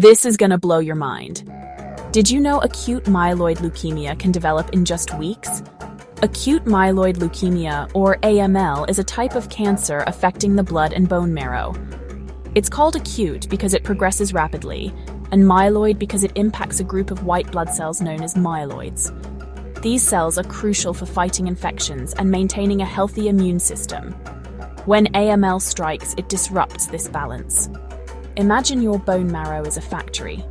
This is gonna blow your mind. Did you know acute myeloid leukemia can develop in just weeks? Acute myeloid leukemia, or AML, is a type of cancer affecting the blood and bone marrow. It's called acute because it progresses rapidly, and myeloid because it impacts a group of white blood cells known as myeloids. These cells are crucial for fighting infections and maintaining a healthy immune system. When AML strikes, it disrupts this balance. Imagine your bone marrow is a factory.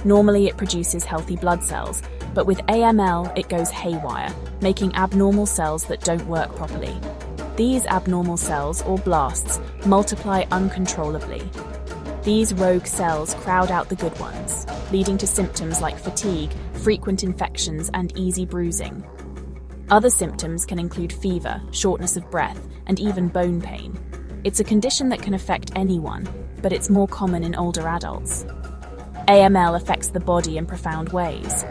Normally it produces healthy blood cells, but with AML it goes haywire, making abnormal cells that don't work properly. These abnormal cells, or blasts, multiply uncontrollably. These rogue cells crowd out the good ones, leading to symptoms like fatigue, frequent infections, and easy bruising. Other symptoms can include fever, shortness of breath, and even bone pain. It's a condition that can affect anyone, but it's more common in older adults. AML affects the body in profound ways.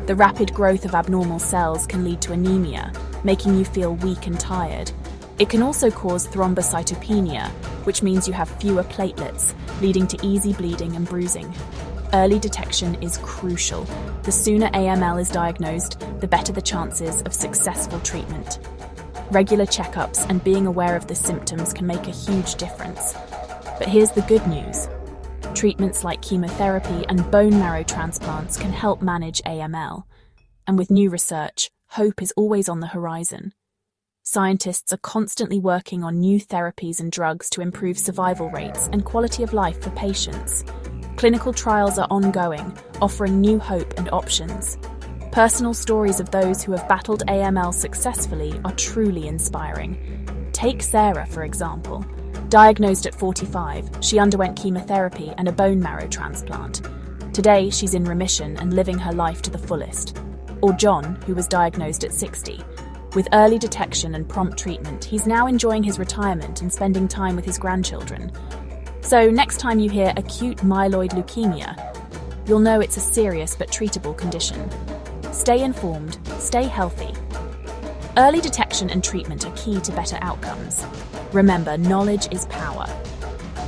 The rapid growth of abnormal cells can lead to anemia, making you feel weak and tired. It can also cause thrombocytopenia, which means you have fewer platelets, leading to easy bleeding and bruising. Early detection is crucial. The sooner AML is diagnosed, the better the chances of successful treatment. Regular checkups and being aware of the symptoms can make a huge difference. But here's the good news. Treatments like chemotherapy and bone marrow transplants can help manage AML. And with new research, hope is always on the horizon. Scientists are constantly working on new therapies and drugs to improve survival rates and quality of life for patients. Clinical trials are ongoing, offering new hope and options. Personal stories of those who have battled AML successfully are truly inspiring. Take Sarah, for example. Diagnosed at 45, she underwent chemotherapy and a bone marrow transplant. Today, she's in remission and living her life to the fullest. Or John, who was diagnosed at 60. With early detection and prompt treatment, he's now enjoying his retirement and spending time with his grandchildren. So next time you hear acute myeloid leukemia, you'll know it's a serious but treatable condition. Stay informed, stay healthy. Early detection and treatment are key to better outcomes. Remember, knowledge is power.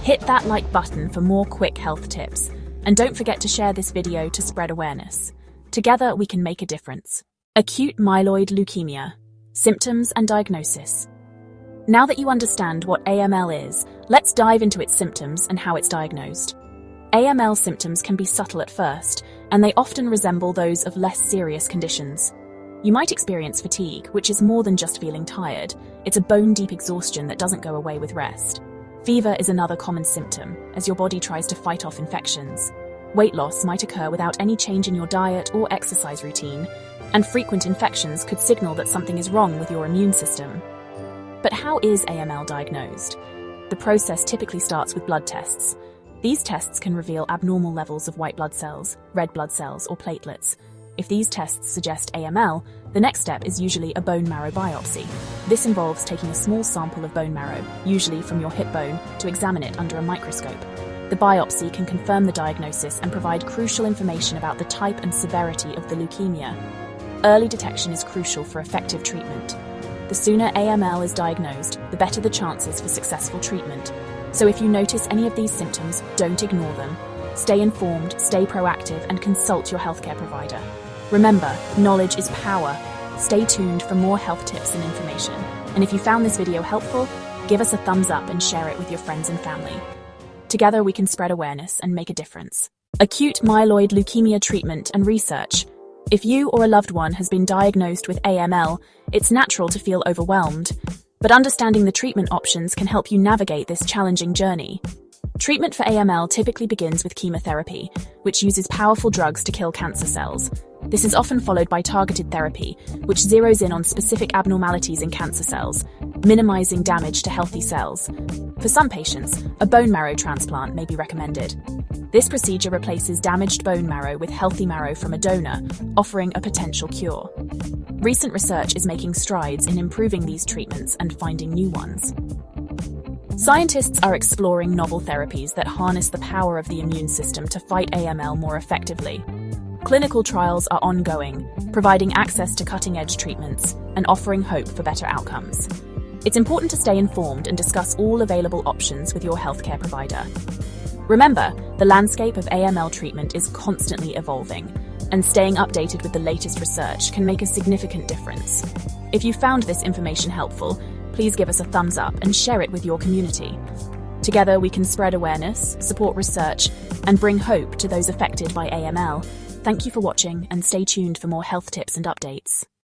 Hit that like button for more quick health tips, and don't forget to share this video to spread awareness. Together we can make a difference. Acute myeloid leukemia. Symptoms and diagnosis. Now that you understand what AML is, let's dive into its symptoms and how it's diagnosed. AML symptoms can be subtle at first, and they often resemble those of less serious conditions. You might experience fatigue, which is more than just feeling tired. It's a bone-deep exhaustion that doesn't go away with rest. Fever is another common symptom, as your body tries to fight off infections. Weight loss might occur without any change in your diet or exercise routine, and frequent infections could signal that something is wrong with your immune system. But how is AML diagnosed? The process typically starts with blood tests. These tests can reveal abnormal levels of white blood cells, red blood cells, or platelets. If these tests suggest AML, the next step is usually a bone marrow biopsy. This involves taking a small sample of bone marrow, usually from your hip bone, to examine it under a microscope. The biopsy can confirm the diagnosis and provide crucial information about the type and severity of the leukemia. Early detection is crucial for effective treatment. The sooner AML is diagnosed, the better the chances for successful treatment. So if you notice any of these symptoms, don't ignore them. Stay informed, stay proactive, and consult your healthcare provider. Remember, knowledge is power. Stay tuned for more health tips and information. And if you found this video helpful, give us a thumbs up and share it with your friends and family. Together we can spread awareness and make a difference. Acute myeloid leukemia treatment and research. If you or a loved one has been diagnosed with AML, it's natural to feel overwhelmed. But understanding the treatment options can help you navigate this challenging journey. Treatment for AML typically begins with chemotherapy, which uses powerful drugs to kill cancer cells. This is often followed by targeted therapy, which zeroes in on specific abnormalities in cancer cells, minimizing damage to healthy cells. For some patients, a bone marrow transplant may be recommended. This procedure replaces damaged bone marrow with healthy marrow from a donor, offering a potential cure. Recent research is making strides in improving these treatments and finding new ones. Scientists are exploring novel therapies that harness the power of the immune system to fight AML more effectively. Clinical trials are ongoing, providing access to cutting-edge treatments and offering hope for better outcomes. It's important to stay informed and discuss all available options with your healthcare provider. Remember, the landscape of AML treatment is constantly evolving, and staying updated with the latest research can make a significant difference. If you found this information helpful, please give us a thumbs up and share it with your community. Together, we can spread awareness, support research, and bring hope to those affected by AML. Thank you for watching, and stay tuned for more health tips and updates.